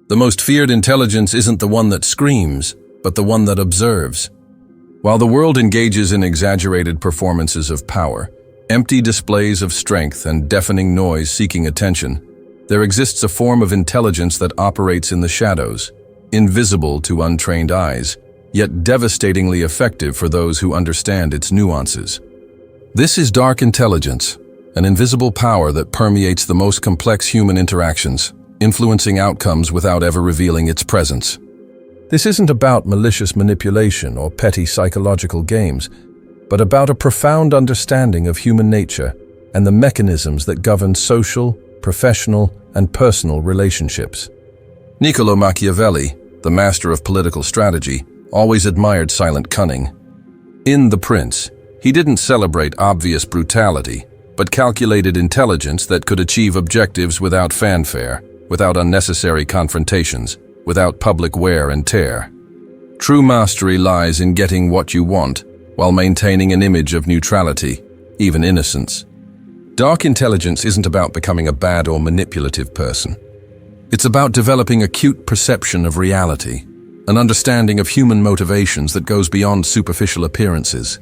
The most feared intelligence isn't the one that screams, but the one that observes. While the world engages in exaggerated performances of power, empty displays of strength and deafening noise seeking attention, there exists a form of intelligence that operates in the shadows, invisible to untrained eyes, yet devastatingly effective for those who understand its nuances. This is dark intelligence, an invisible power that permeates the most complex human interactions, influencing outcomes without ever revealing its presence. This isn't about malicious manipulation or petty psychological games, but about a profound understanding of human nature and the mechanisms that govern social, professional, and personal relationships. Niccolo Machiavelli, the master of political strategy, always admired silent cunning. In The Prince, he didn't celebrate obvious brutality, but calculated intelligence that could achieve objectives without fanfare, without unnecessary confrontations, without public wear and tear. True mastery lies in getting what you want, while maintaining an image of neutrality, even innocence. Dark intelligence isn't about becoming a bad or manipulative person. It's about developing acute perception of reality, an understanding of human motivations that goes beyond superficial appearances.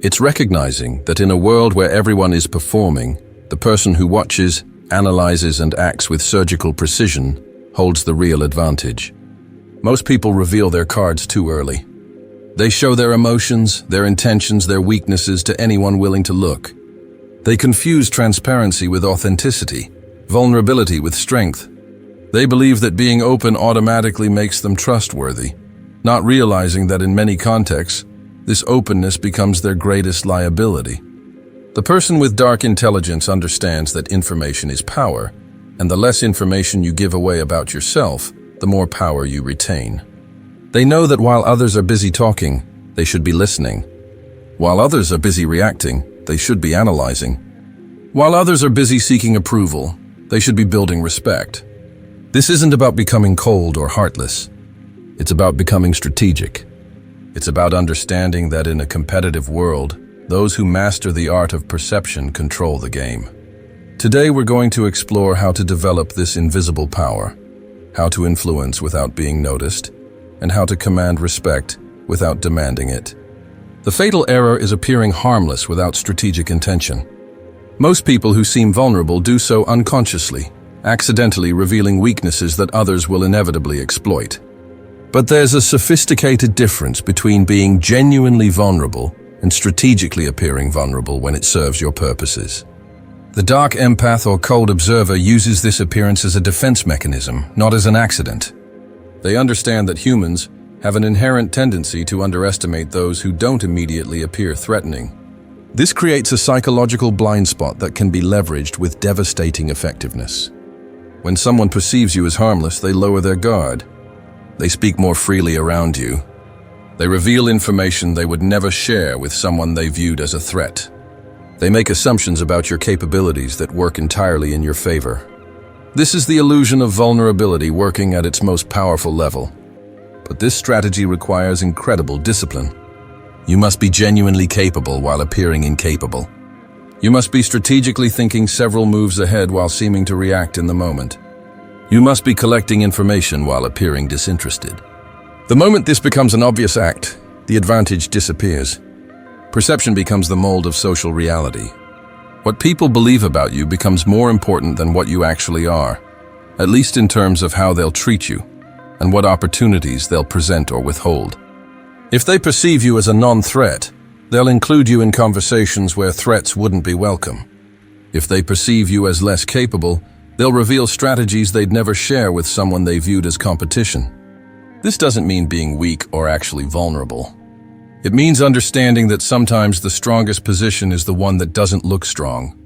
It's recognizing that in a world where everyone is performing, the person who watches, analyzes, and acts with surgical precision holds the real advantage. Most people reveal their cards too early. They show their emotions, their intentions, their weaknesses to anyone willing to look. They confuse transparency with authenticity, vulnerability with strength. They believe that being open automatically makes them trustworthy, not realizing that in many contexts, this openness becomes their greatest liability. The person with dark intelligence understands that information is power, and the less information you give away about yourself, the more power you retain. They know that while others are busy talking, they should be listening. While others are busy reacting, they should be analyzing. While others are busy seeking approval, they should be building respect. This isn't about becoming cold or heartless. It's about becoming strategic. It's about understanding that in a competitive world, those who master the art of perception control the game. Today we're going to explore how to develop this invisible power, how to influence without being noticed, and how to command respect without demanding it. The fatal error is appearing harmless without strategic intention. Most people who seem vulnerable do so unconsciously, accidentally revealing weaknesses that others will inevitably exploit. But there's a sophisticated difference between being genuinely vulnerable and strategically appearing vulnerable when it serves your purposes. The dark empath or cold observer uses this appearance as a defense mechanism, not as an accident. They understand that humans have an inherent tendency to underestimate those who don't immediately appear threatening. This creates a psychological blind spot that can be leveraged with devastating effectiveness. When someone perceives you as harmless, they lower their guard. They speak more freely around you. They reveal information they would never share with someone they viewed as a threat. They make assumptions about your capabilities that work entirely in your favor. This is the illusion of vulnerability working at its most powerful level. But this strategy requires incredible discipline. You must be genuinely capable while appearing incapable. You must be strategically thinking several moves ahead while seeming to react in the moment. You must be collecting information while appearing disinterested. The moment this becomes an obvious act, the advantage disappears. Perception becomes the mold of social reality. What people believe about you becomes more important than what you actually are, at least in terms of how they'll treat you and what opportunities they'll present or withhold. If they perceive you as a non-threat, they'll include you in conversations where threats wouldn't be welcome. If they perceive you as less capable, they'll reveal strategies they'd never share with someone they viewed as competition. This doesn't mean being weak or actually vulnerable. It means understanding that sometimes the strongest position is the one that doesn't look strong.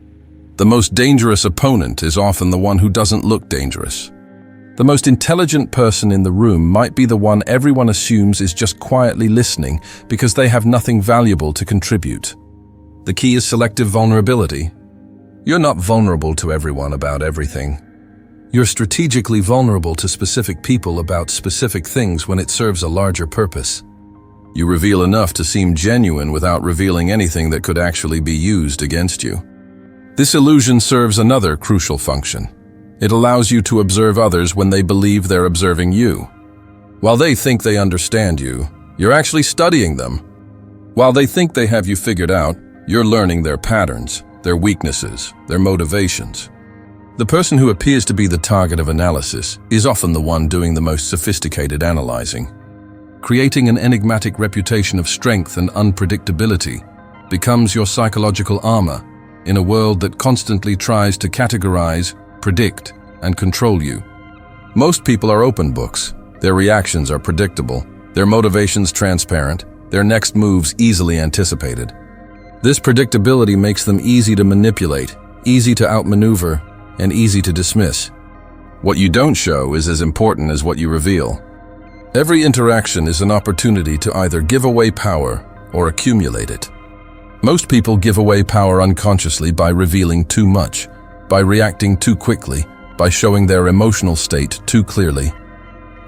The most dangerous opponent is often the one who doesn't look dangerous. The most intelligent person in the room might be the one everyone assumes is just quietly listening because they have nothing valuable to contribute. The key is selective vulnerability. You're not vulnerable to everyone about everything. You're strategically vulnerable to specific people about specific things when it serves a larger purpose. You reveal enough to seem genuine without revealing anything that could actually be used against you. This illusion serves another crucial function. It allows you to observe others when they believe they're observing you. While they think they understand you, you're actually studying them. While they think they have you figured out, you're learning their patterns, their weaknesses, their motivations. The person who appears to be the target of analysis is often the one doing the most sophisticated analyzing. Creating an enigmatic reputation of strength and unpredictability becomes your psychological armor in a world that constantly tries to categorize, predict, and control you. Most people are open books. Their reactions are predictable, their motivations transparent, their next moves easily anticipated. This predictability makes them easy to manipulate, easy to outmaneuver, and easy to dismiss. What you don't show is as important as what you reveal. Every interaction is an opportunity to either give away power or accumulate it. Most people give away power unconsciously by revealing too much, by reacting too quickly, by showing their emotional state too clearly.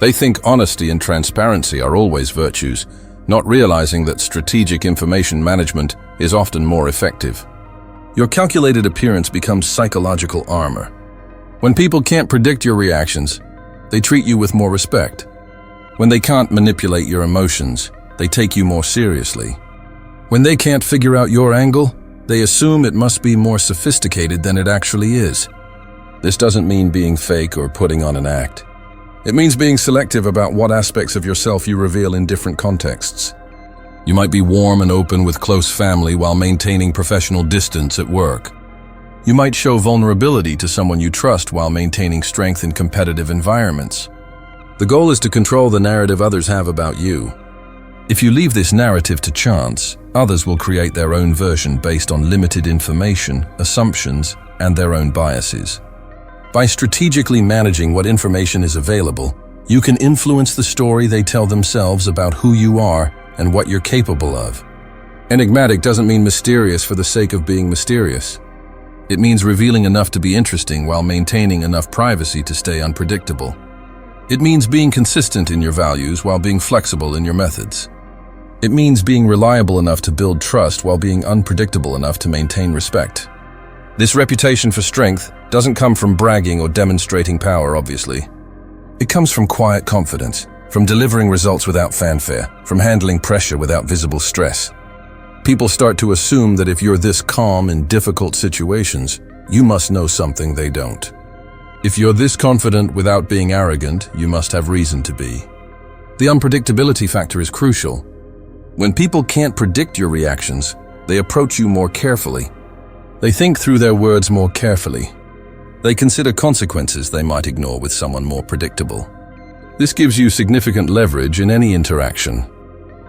They think honesty and transparency are always virtues, not realizing that strategic information management is often more effective. Your calculated appearance becomes psychological armor. When people can't predict your reactions, they treat you with more respect. When they can't manipulate your emotions, they take you more seriously. When they can't figure out your angle, they assume it must be more sophisticated than it actually is. This doesn't mean being fake or putting on an act. It means being selective about what aspects of yourself you reveal in different contexts. You might be warm and open with close family while maintaining professional distance at work. You might show vulnerability to someone you trust while maintaining strength in competitive environments. The goal is to control the narrative others have about you. If you leave this narrative to chance, others will create their own version based on limited information, assumptions, and their own biases. By strategically managing what information is available, you can influence the story they tell themselves about who you are and what you're capable of. Enigmatic doesn't mean mysterious for the sake of being mysterious. It means revealing enough to be interesting while maintaining enough privacy to stay unpredictable. It means being consistent in your values while being flexible in your methods. It means being reliable enough to build trust while being unpredictable enough to maintain respect. This reputation for strength doesn't come from bragging or demonstrating power, obviously. It comes from quiet confidence, from delivering results without fanfare, from handling pressure without visible stress. People start to assume that if you're this calm in difficult situations, you must know something they don't. If you're this confident without being arrogant, you must have reason to be. The unpredictability factor is crucial. When people can't predict your reactions, they approach you more carefully. They think through their words more carefully. They consider consequences they might ignore with someone more predictable. This gives you significant leverage in any interaction.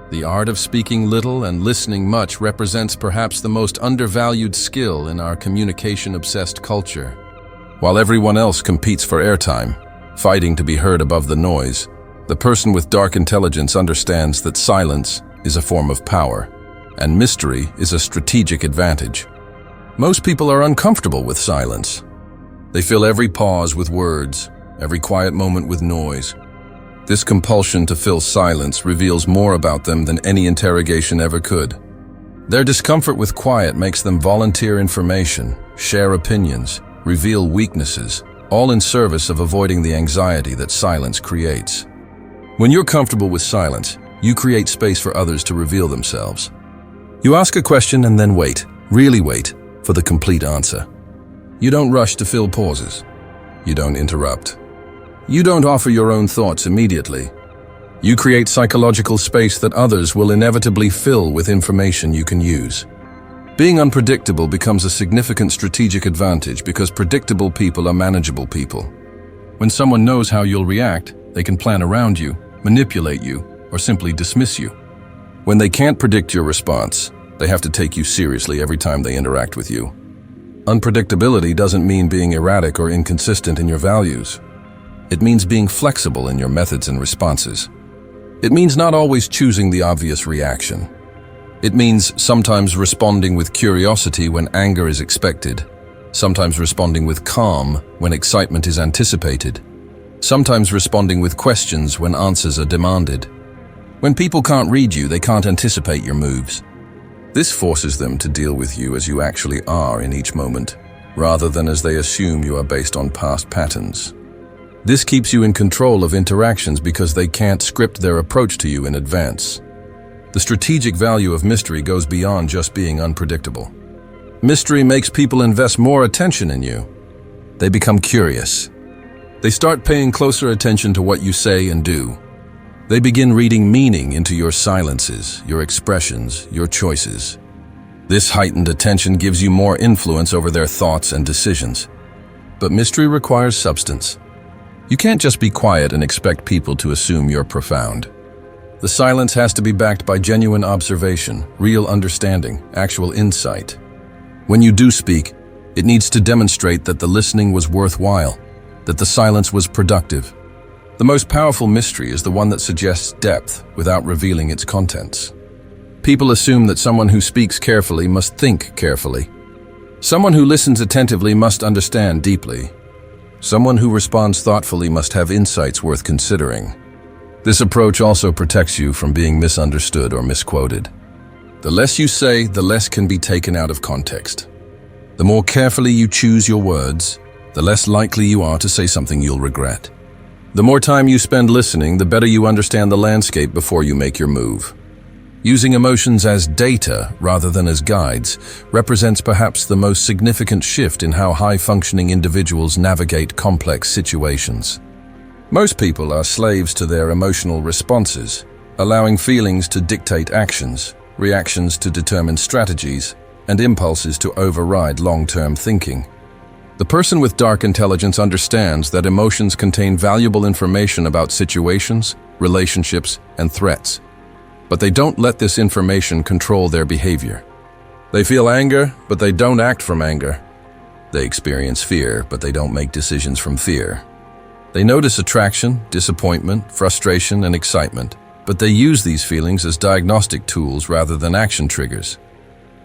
The art of speaking little and listening much represents perhaps the most undervalued skill in our communication-obsessed culture. While everyone else competes for airtime, fighting to be heard above the noise, the person with dark intelligence understands that silence is a form of power, and mystery is a strategic advantage. Most people are uncomfortable with silence. They fill every pause with words, every quiet moment with noise. This compulsion to fill silence reveals more about them than any interrogation ever could. Their discomfort with quiet makes them volunteer information, share opinions, reveal weaknesses, all in service of avoiding the anxiety that silence creates. When you're comfortable with silence, you create space for others to reveal themselves. You ask a question and then wait, really wait, for the complete answer. You don't rush to fill pauses. You don't interrupt. You don't offer your own thoughts immediately. You create psychological space that others will inevitably fill with information you can use. Being unpredictable becomes a significant strategic advantage because predictable people are manageable people. When someone knows how you'll react, they can plan around you, manipulate you, or simply dismiss you. When they can't predict your response, they have to take you seriously every time they interact with you. Unpredictability doesn't mean being erratic or inconsistent in your values. It means being flexible in your methods and responses. It means not always choosing the obvious reaction. It means sometimes responding with curiosity when anger is expected, sometimes responding with calm when excitement is anticipated, sometimes responding with questions when answers are demanded. When people can't read you, they can't anticipate your moves. This forces them to deal with you as you actually are in each moment. rather than as they assume you are based on past patterns. This keeps you in control of interactions because they can't script their approach to you in advance. The strategic value of mystery goes beyond just being unpredictable. Mystery makes people invest more attention in you. They become curious. They start paying closer attention to what you say and do. They begin reading meaning into your silences, your expressions, your choices. This heightened attention gives you more influence over their thoughts and decisions. But mystery requires substance. You can't just be quiet and expect people to assume you're profound. The silence has to be backed by genuine observation, real understanding, actual insight. When you do speak, it needs to demonstrate that the listening was worthwhile, that the silence was productive. The most powerful mystery is the one that suggests depth without revealing its contents. People assume that someone who speaks carefully must think carefully. Someone who listens attentively must understand deeply. Someone who responds thoughtfully must have insights worth considering. This approach also protects you from being misunderstood or misquoted. The less you say, the less can be taken out of context. The more carefully you choose your words, the less likely you are to say something you'll regret. The more time you spend listening, the better you understand the landscape before you make your move. Using emotions as data rather than as guides represents perhaps the most significant shift in how high-functioning individuals navigate complex situations. Most people are slaves to their emotional responses, allowing feelings to dictate actions, reactions to determine strategies, and impulses to override long-term thinking. The person with dark intelligence understands that emotions contain valuable information about situations, relationships, and threats. But they don't let this information control their behavior. They feel anger, but they don't act from anger. They experience fear, but they don't make decisions from fear. They notice attraction, disappointment, frustration, and excitement, but they use these feelings as diagnostic tools rather than action triggers.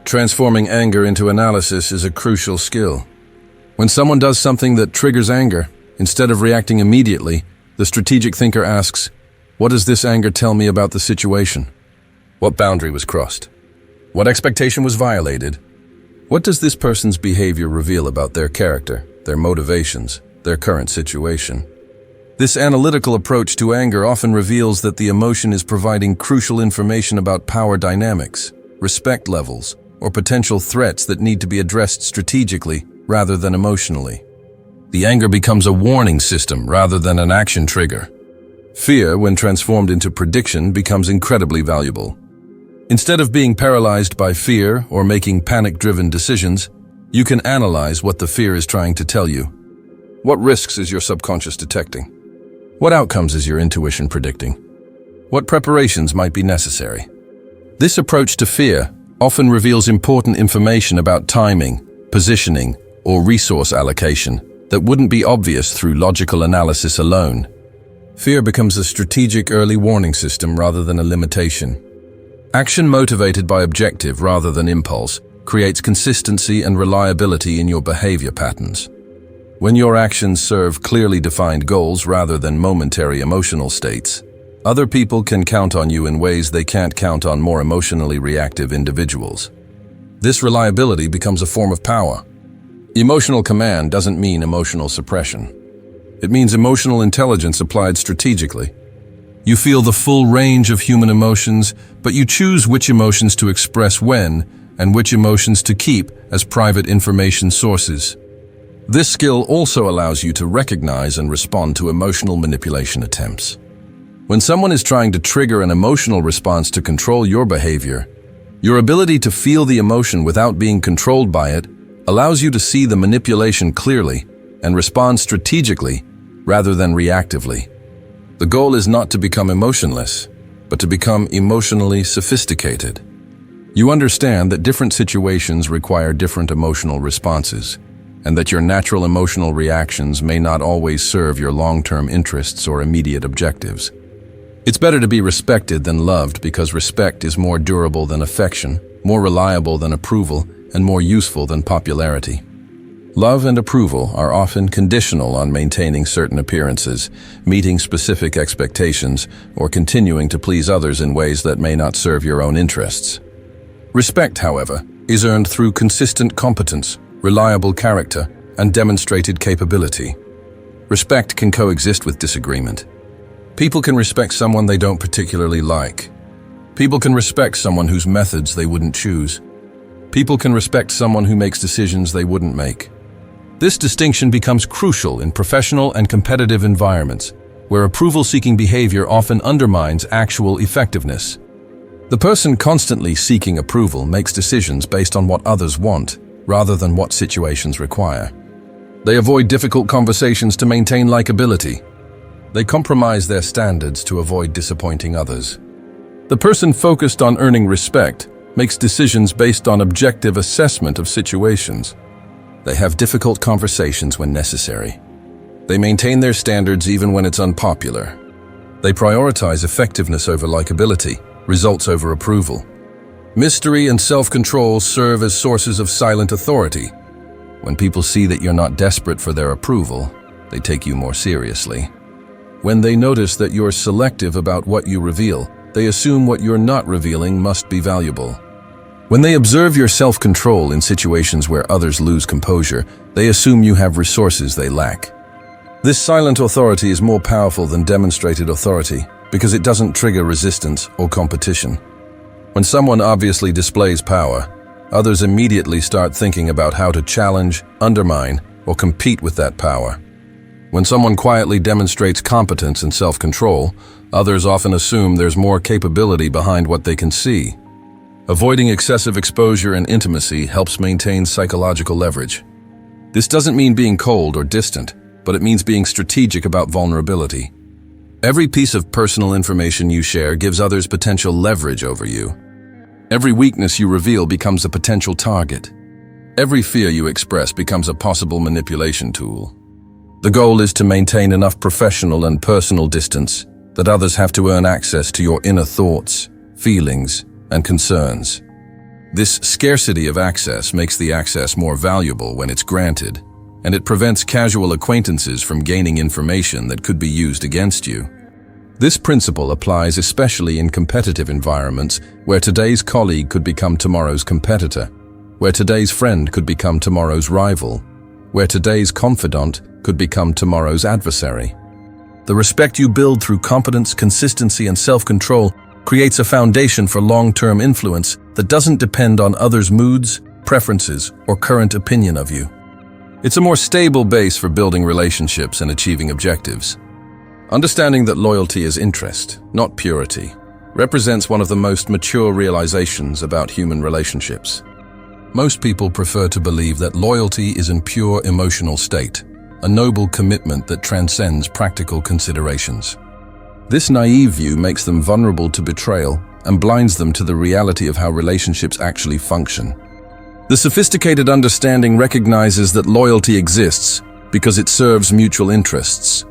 Transforming anger into analysis is a crucial skill. When someone does something that triggers anger, instead of reacting immediately, the strategic thinker asks, "What does this anger tell me about the situation? What boundary was crossed? What expectation was violated? What does this person's behavior reveal about their character, their motivations, their current situation?" This analytical approach to anger often reveals that the emotion is providing crucial information about power dynamics, respect levels, or potential threats that need to be addressed strategically rather than emotionally. The anger becomes a warning system rather than an action trigger. Fear, when transformed into prediction, becomes incredibly valuable. Instead of being paralyzed by fear or making panic-driven decisions, you can analyze what the fear is trying to tell you. What risks is your subconscious detecting? What outcomes is your intuition predicting? What preparations might be necessary? This approach to fear often reveals important information about timing, positioning, or resource allocation that wouldn't be obvious through logical analysis alone. Fear becomes a strategic early warning system rather than a limitation. Action motivated by objective rather than impulse creates consistency and reliability in your behavior patterns. When your actions serve clearly defined goals rather than momentary emotional states, other people can count on you in ways they can't count on more emotionally reactive individuals. This reliability becomes a form of power. Emotional command doesn't mean emotional suppression. It means emotional intelligence applied strategically. You feel the full range of human emotions, but you choose which emotions to express when and which emotions to keep as private information sources. This skill also allows you to recognize and respond to emotional manipulation attempts. When someone is trying to trigger an emotional response to control your behavior, your ability to feel the emotion without being controlled by it allows you to see the manipulation clearly and respond strategically rather than reactively. The goal is not to become emotionless, but to become emotionally sophisticated. You understand that different situations require different emotional responses, and that your natural emotional reactions may not always serve your long-term interests or immediate objectives. It's better to be respected than loved because respect is more durable than affection, more reliable than approval, and more useful than popularity. Love and approval are often conditional on maintaining certain appearances, meeting specific expectations, or continuing to please others in ways that may not serve your own interests. Respect, however, is earned through consistent competence, reliable character, and demonstrated capability. Respect can coexist with disagreement. People can respect someone they don't particularly like. People can respect someone whose methods they wouldn't choose. People can respect someone who makes decisions they wouldn't make. This distinction becomes crucial in professional and competitive environments, where approval-seeking behavior often undermines actual effectiveness. The person constantly seeking approval makes decisions based on what others want, rather than what situations require. They avoid difficult conversations to maintain likability. They compromise their standards to avoid disappointing others. The person focused on earning respect makes decisions based on objective assessment of situations. They have difficult conversations when necessary. They maintain their standards even when it's unpopular. They prioritize effectiveness over likability, results over approval. Mystery and self-control serve as sources of silent authority. When people see that you're not desperate for their approval, they take you more seriously. When they notice that you're selective about what you reveal, they assume what you're not revealing must be valuable. When they observe your self-control in situations where others lose composure, they assume you have resources they lack. This silent authority is more powerful than demonstrated authority because it doesn't trigger resistance or competition. When someone obviously displays power, others immediately start thinking about how to challenge, undermine, or compete with that power. When someone quietly demonstrates competence and self-control, others often assume there's more capability behind what they can see. Avoiding excessive exposure and intimacy helps maintain psychological leverage. This doesn't mean being cold or distant, but it means being strategic about vulnerability. Every piece of personal information you share gives others potential leverage over you. Every weakness you reveal becomes a potential target. Every fear you express becomes a possible manipulation tool. The goal is to maintain enough professional and personal distance that others have to earn access to your inner thoughts, feelings, and concerns. This scarcity of access makes the access more valuable when it's granted, and it prevents casual acquaintances from gaining information that could be used against you. This principle applies especially in competitive environments where today's colleague could become tomorrow's competitor, where today's friend could become tomorrow's rival, where today's confidant could become tomorrow's adversary. The respect you build through competence, consistency, and self-control creates a foundation for long-term influence that doesn't depend on others' moods, preferences, or current opinion of you. It's a more stable base for building relationships and achieving objectives. Understanding that loyalty is interest, not purity, represents one of the most mature realizations about human relationships. Most people prefer to believe that loyalty is a pure emotional state, a noble commitment that transcends practical considerations. This naive view makes them vulnerable to betrayal and blinds them to the reality of how relationships actually function. The sophisticated understanding recognizes that loyalty exists because it serves mutual interests.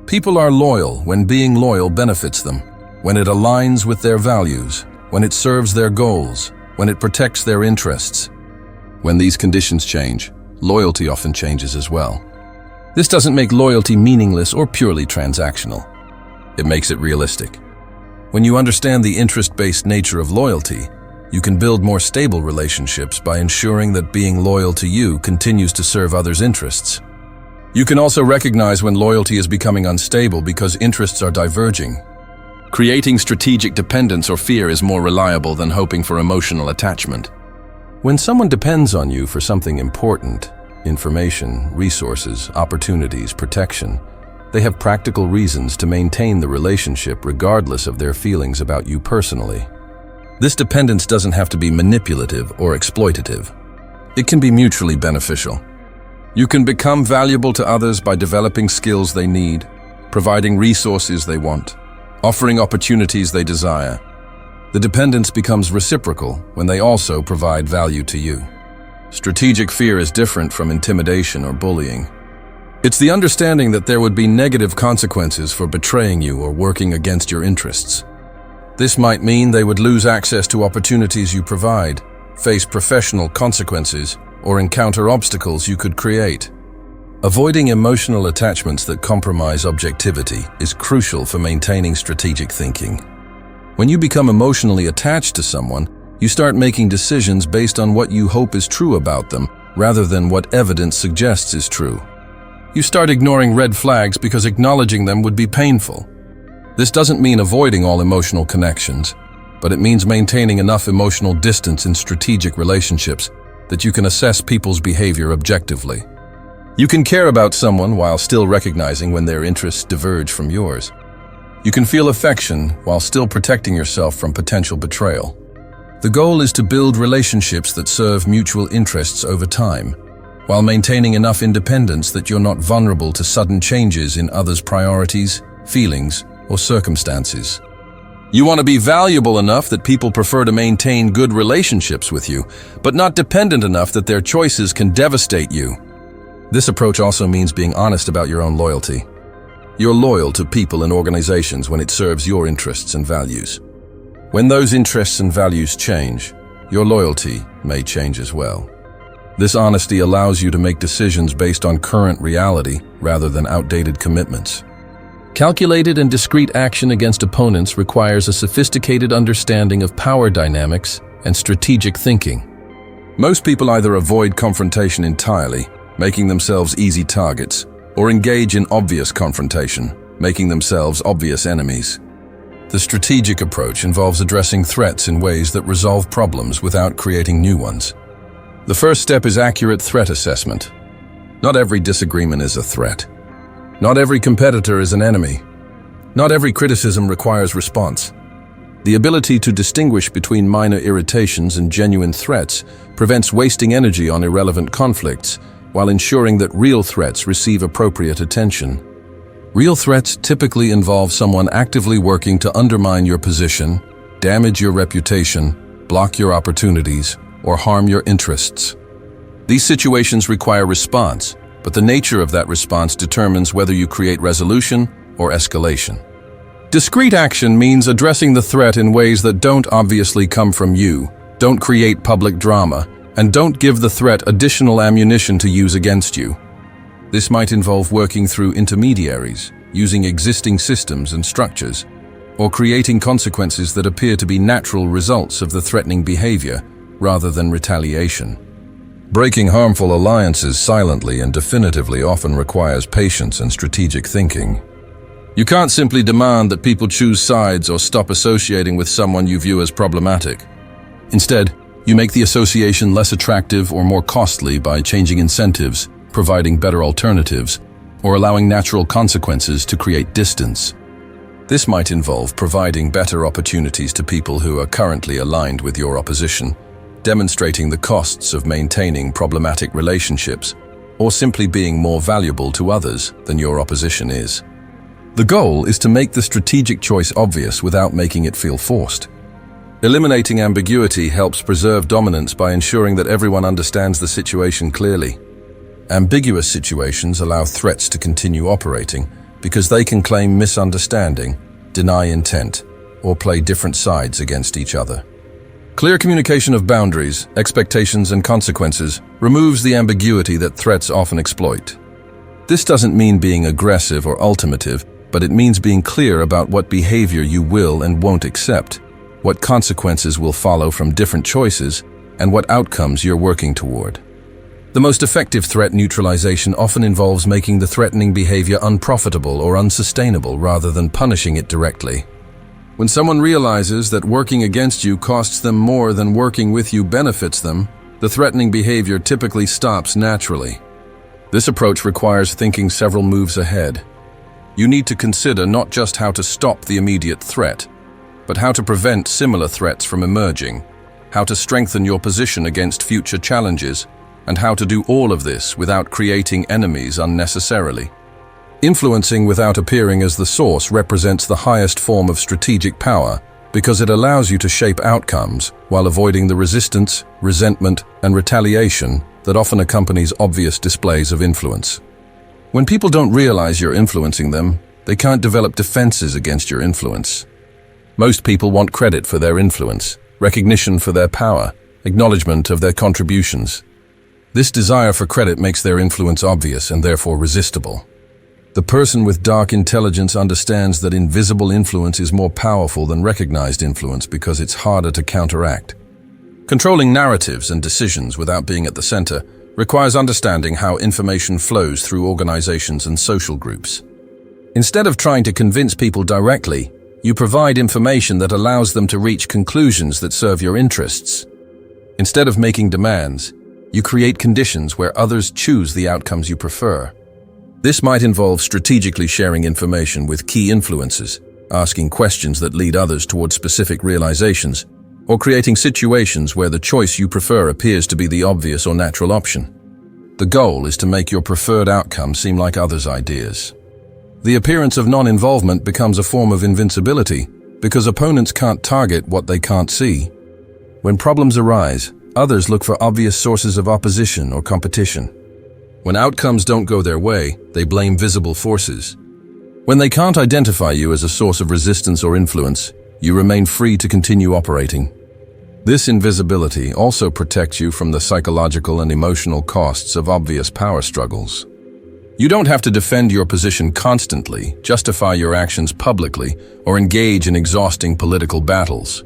People are loyal when being loyal benefits them, when it aligns with their values, when it serves their goals, when it protects their interests. When these conditions change, loyalty often changes as well. This doesn't make loyalty meaningless or purely transactional. It makes it realistic. When you understand the interest-based nature of loyalty, you can build more stable relationships by ensuring that being loyal to you continues to serve others' interests. You can also recognize when loyalty is becoming unstable because interests are diverging. Creating strategic dependence or fear is more reliable than hoping for emotional attachment. When someone depends on you for something important, information, resources, opportunities, protection, they have practical reasons to maintain the relationship regardless of their feelings about you personally. This dependence doesn't have to be manipulative or exploitative. It can be mutually beneficial. You can become valuable to others by developing skills they need, providing resources they want, offering opportunities they desire. The dependence becomes reciprocal when they also provide value to you. Strategic fear is different from intimidation or bullying. It's the understanding that there would be negative consequences for betraying you or working against your interests. This might mean they would lose access to opportunities you provide, face professional consequences, or encounter obstacles you could create. Avoiding emotional attachments that compromise objectivity is crucial for maintaining strategic thinking. When you become emotionally attached to someone, you start making decisions based on what you hope is true about them, rather than what evidence suggests is true. You start ignoring red flags because acknowledging them would be painful. This doesn't mean avoiding all emotional connections, but it means maintaining enough emotional distance in strategic relationships that you can assess people's behavior objectively. You can care about someone while still recognizing when their interests diverge from yours. You can feel affection while still protecting yourself from potential betrayal. The goal is to build relationships that serve mutual interests over time, while maintaining enough independence that you're not vulnerable to sudden changes in others' priorities, feelings, or circumstances. You want to be valuable enough that people prefer to maintain good relationships with you, but not dependent enough that their choices can devastate you. This approach also means being honest about your own loyalty. You're loyal to people and organizations when it serves your interests and values. When those interests and values change, your loyalty may change as well. This honesty allows you to make decisions based on current reality rather than outdated commitments. Calculated and discreet action against opponents requires a sophisticated understanding of power dynamics and strategic thinking. Most people either avoid confrontation entirely, making themselves easy targets, or engage in obvious confrontation, making themselves obvious enemies. The strategic approach involves addressing threats in ways that resolve problems without creating new ones. The first step is accurate threat assessment. Not every disagreement is a threat. Not every competitor is an enemy. Not every criticism requires response. The ability to distinguish between minor irritations and genuine threats prevents wasting energy on irrelevant conflicts, while ensuring that real threats receive appropriate attention. Real threats typically involve someone actively working to undermine your position, damage your reputation, block your opportunities, or harm your interests. These situations require response, but the nature of that response determines whether you create resolution or escalation. Discreet action means addressing the threat in ways that don't obviously come from you, don't create public drama, and don't give the threat additional ammunition to use against you. This might involve working through intermediaries, using existing systems and structures, or creating consequences that appear to be natural results of the threatening behavior rather than retaliation. Breaking harmful alliances silently and definitively often requires patience and strategic thinking. You can't simply demand that people choose sides or stop associating with someone you view as problematic. Instead, you make the association less attractive or more costly by changing incentives, providing better alternatives, or allowing natural consequences to create distance. This might involve providing better opportunities to people who are currently aligned with your opposition, demonstrating the costs of maintaining problematic relationships, or simply being more valuable to others than your opposition is. The goal is to make the strategic choice obvious without making it feel forced. Eliminating ambiguity helps preserve dominance by ensuring that everyone understands the situation clearly. Ambiguous situations allow threats to continue operating because they can claim misunderstanding, deny intent, or play different sides against each other. Clear communication of boundaries, expectations, and consequences removes the ambiguity that threats often exploit. This doesn't mean being aggressive or ultimative, but it means being clear about what behavior you will and won't accept, what consequences will follow from different choices, and what outcomes you're working toward. The most effective threat neutralization often involves making the threatening behavior unprofitable or unsustainable rather than punishing it directly. When someone realizes that working against you costs them more than working with you benefits them, the threatening behavior typically stops naturally. This approach requires thinking several moves ahead. You need to consider not just how to stop the immediate threat, but how to prevent similar threats from emerging, how to strengthen your position against future challenges, and how to do all of this without creating enemies unnecessarily. Influencing without appearing as the source represents the highest form of strategic power because it allows you to shape outcomes while avoiding the resistance, resentment, and retaliation that often accompanies obvious displays of influence. When people don't realize you're influencing them, they can't develop defenses against your influence. Most people want credit for their influence, recognition for their power, acknowledgement of their contributions. This desire for credit makes their influence obvious and therefore resistible. The person with dark intelligence understands that invisible influence is more powerful than recognized influence because it's harder to counteract. Controlling narratives and decisions without being at the center requires understanding how information flows through organizations and social groups. Instead of trying to convince people directly, you provide information that allows them to reach conclusions that serve your interests. Instead of making demands, you create conditions where others choose the outcomes you prefer. This might involve strategically sharing information with key influencers, asking questions that lead others toward specific realizations, or creating situations where the choice you prefer appears to be the obvious or natural option. The goal is to make your preferred outcome seem like others' ideas. The appearance of non-involvement becomes a form of invincibility because opponents can't target what they can't see. When problems arise, others look for obvious sources of opposition or competition. When outcomes don't go their way, they blame visible forces. When they can't identify you as a source of resistance or influence, you remain free to continue operating. This invisibility also protects you from the psychological and emotional costs of obvious power struggles. You don't have to defend your position constantly, justify your actions publicly, or engage in exhausting political battles.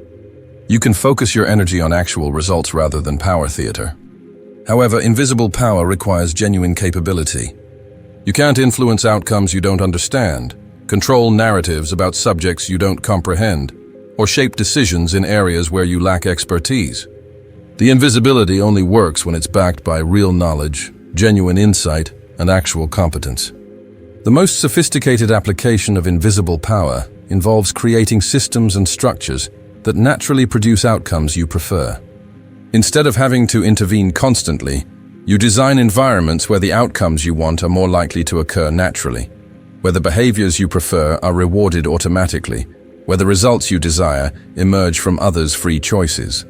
You can focus your energy on actual results rather than power theater. However, invisible power requires genuine capability. You can't influence outcomes you don't understand, control narratives about subjects you don't comprehend, or shape decisions in areas where you lack expertise. The invisibility only works when it's backed by real knowledge, genuine insight, and actual competence. The most sophisticated application of invisible power involves creating systems and structures that naturally produce outcomes you prefer. Instead of having to intervene constantly, you design environments where the outcomes you want are more likely to occur naturally, where the behaviors you prefer are rewarded automatically, where the results you desire emerge from others' free choices.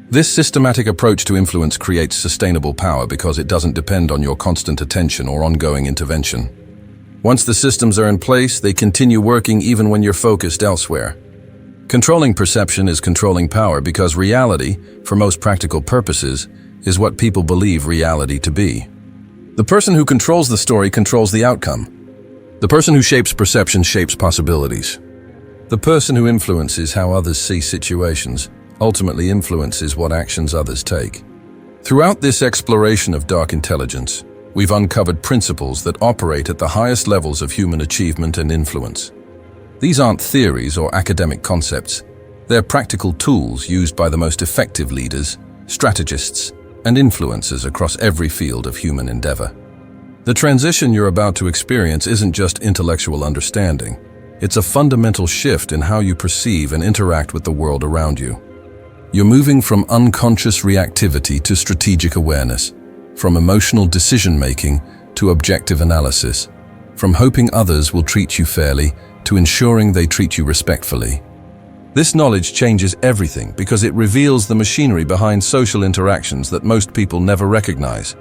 This systematic approach to influence creates sustainable power because it doesn't depend on your constant attention or ongoing intervention. Once the systems are in place, they continue working even when you're focused elsewhere. Controlling perception is controlling power because reality, for most practical purposes, is what people believe reality to be. The person who controls the story controls the outcome. The person who shapes perception shapes possibilities. The person who influences how others see situations ultimately influences what actions others take. Throughout this exploration of dark intelligence, we've uncovered principles that operate at the highest levels of human achievement and influence. These aren't theories or academic concepts. They're practical tools used by the most effective leaders, strategists, and influencers across every field of human endeavor. The transition you're about to experience isn't just intellectual understanding. It's a fundamental shift in how you perceive and interact with the world around you. You're moving from unconscious reactivity to strategic awareness, from emotional decision-making to objective analysis, from hoping others will treat you fairly to ensuring they treat you respectfully. This knowledge changes everything because it reveals the machinery behind social interactions that most people never recognize.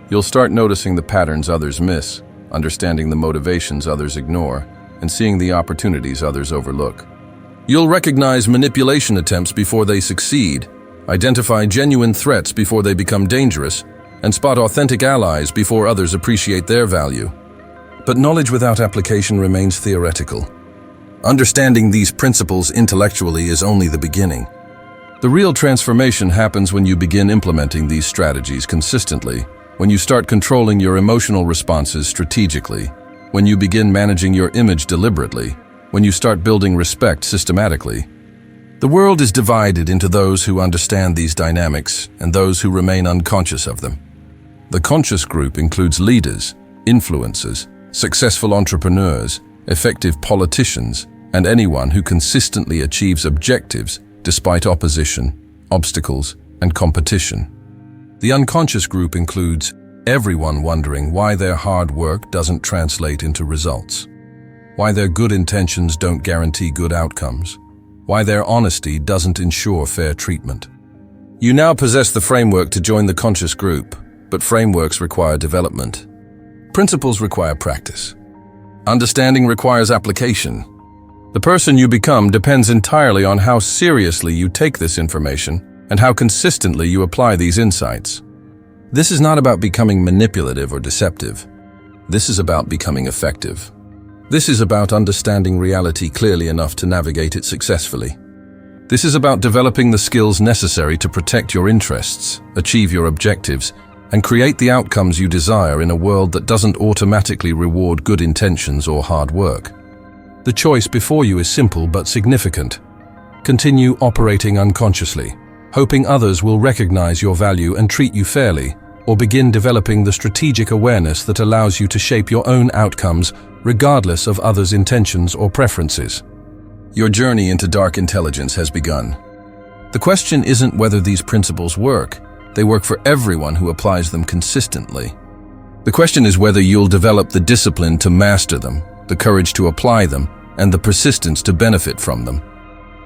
You'll start noticing the patterns others miss, understanding the motivations others ignore, and seeing the opportunities others overlook. You'll recognize manipulation attempts before they succeed, identify genuine threats before they become dangerous, and spot authentic allies before others appreciate their value. But knowledge without application remains theoretical. Understanding these principles intellectually is only the beginning. The real transformation happens when you begin implementing these strategies consistently, when you start controlling your emotional responses strategically, when you begin managing your image deliberately, when you start building respect systematically. The world is divided into those who understand these dynamics and those who remain unconscious of them. The conscious group includes leaders, influencers, successful entrepreneurs, effective politicians, and anyone who consistently achieves objectives despite opposition, obstacles, and competition. The unconscious group includes everyone wondering why their hard work doesn't translate into results, why their good intentions don't guarantee good outcomes, why their honesty doesn't ensure fair treatment. You now possess the framework to join the conscious group, but frameworks require development. Principles require practice. Understanding requires application. The person you become depends entirely on how seriously you take this information and how consistently you apply these insights. This is not about becoming manipulative or deceptive. This is about becoming effective. This is about understanding reality clearly enough to navigate it successfully. This is about developing the skills necessary to protect your interests, achieve your objectives, and create the outcomes you desire in a world that doesn't automatically reward good intentions or hard work. The choice before you is simple but significant. Continue operating unconsciously, hoping others will recognize your value and treat you fairly, or begin developing the strategic awareness that allows you to shape your own outcomes regardless of others' intentions or preferences. Your journey into dark intelligence has begun. The question isn't whether these principles work. They work for everyone who applies them consistently. The question is whether you'll develop the discipline to master them, the courage to apply them, and the persistence to benefit from them.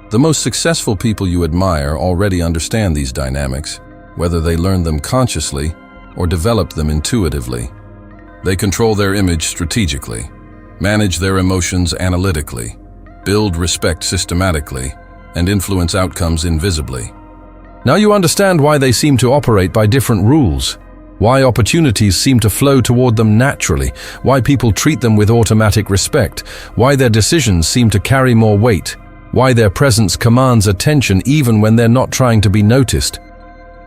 The most successful people you admire already understand these dynamics, whether they learn them consciously or develop them intuitively. They control their image strategically, manage their emotions analytically, build respect systematically, and influence outcomes invisibly. Now you understand why they seem to operate by different rules, why opportunities seem to flow toward them naturally, why people treat them with automatic respect, why their decisions seem to carry more weight, why their presence commands attention even when they're not trying to be noticed.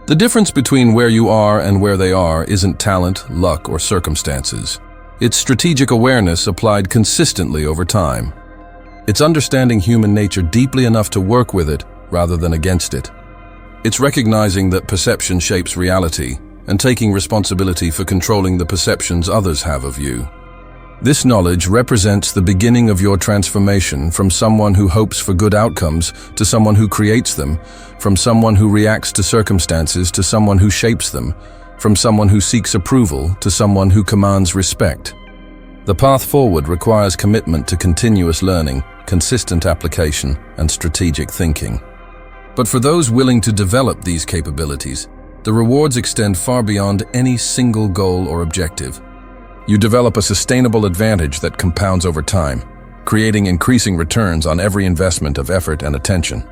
The difference between where you are and where they are isn't talent, luck, or circumstances. It's strategic awareness applied consistently over time. It's understanding human nature deeply enough to work with it rather than against it. It's recognizing that perception shapes reality and taking responsibility for controlling the perceptions others have of you. This knowledge represents the beginning of your transformation from someone who hopes for good outcomes to someone who creates them, from someone who reacts to circumstances to someone who shapes them, from someone who seeks approval to someone who commands respect. The path forward requires commitment to continuous learning, consistent application, and strategic thinking. But for those willing to develop these capabilities, the rewards extend far beyond any single goal or objective. You develop a sustainable advantage that compounds over time, creating increasing returns on every investment of effort and attention.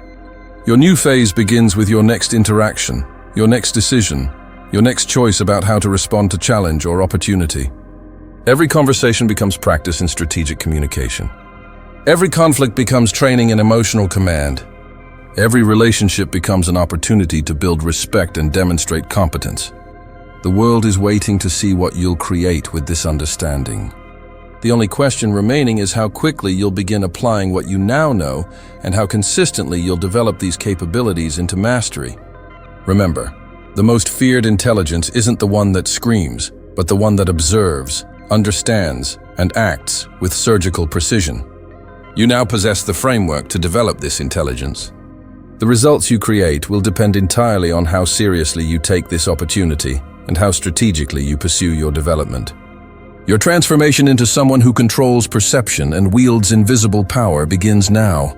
Your new phase begins with your next interaction, your next decision, your next choice about how to respond to challenge or opportunity. Every conversation becomes practice in strategic communication. Every conflict becomes training in emotional command. Every relationship becomes an opportunity to build respect and demonstrate competence. The world is waiting to see what you'll create with this understanding. The only question remaining is how quickly you'll begin applying what you now know and how consistently you'll develop these capabilities into mastery. Remember, the most feared intelligence isn't the one that screams, but the one that observes, understands, and acts with surgical precision. You now possess the framework to develop this intelligence. The results you create will depend entirely on how seriously you take this opportunity and how strategically you pursue your development. Your transformation into someone who controls perception and wields invisible power begins now.